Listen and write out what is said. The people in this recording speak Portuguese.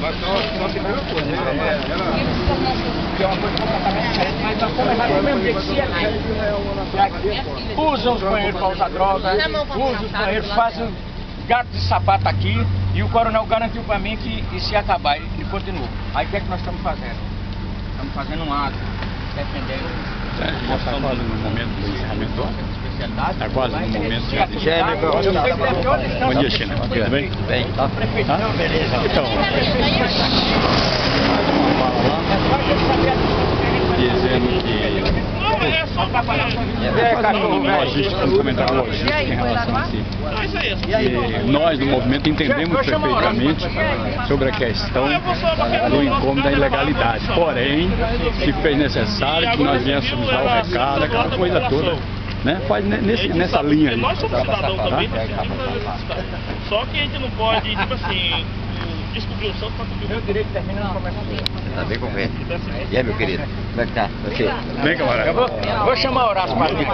Mas só tem uma coisa, né? Que é uma coisa completamente diferente, mas nós estamos errados do mesmo jeito. Usam os banheiros para usar droga, usam os banheiros, fazem gato de sapato aqui, e o coronel garantiu para mim que isso ia acabar, e continuou. Aí o que é que nós estamos fazendo? Estamos fazendo um ato, defendendo. Já está quase no momento do encerramento. Está quase no momento já. Bom dia, China. Tudo bem? Bem. Tá? Beleza. Então, dizendo que logística, um comentário logístico em relação a si. E nós do movimento entendemos perfeitamente sobre a questão do incômodo da ilegalidade. Porém, se fez necessário que nós viéssemos dar o recado, aquela coisa toda, né? Faz nessa linha aí. Nós somos cidadãos também, só que a gente não pode, tipo assim, descobrir o santo para cumprir o Meu direito termina no começo dele. Tá bem com ele. E aí, meu querido? Como é que tá? Você? Bem, camarada. Vou chamar o Horácio para aqui.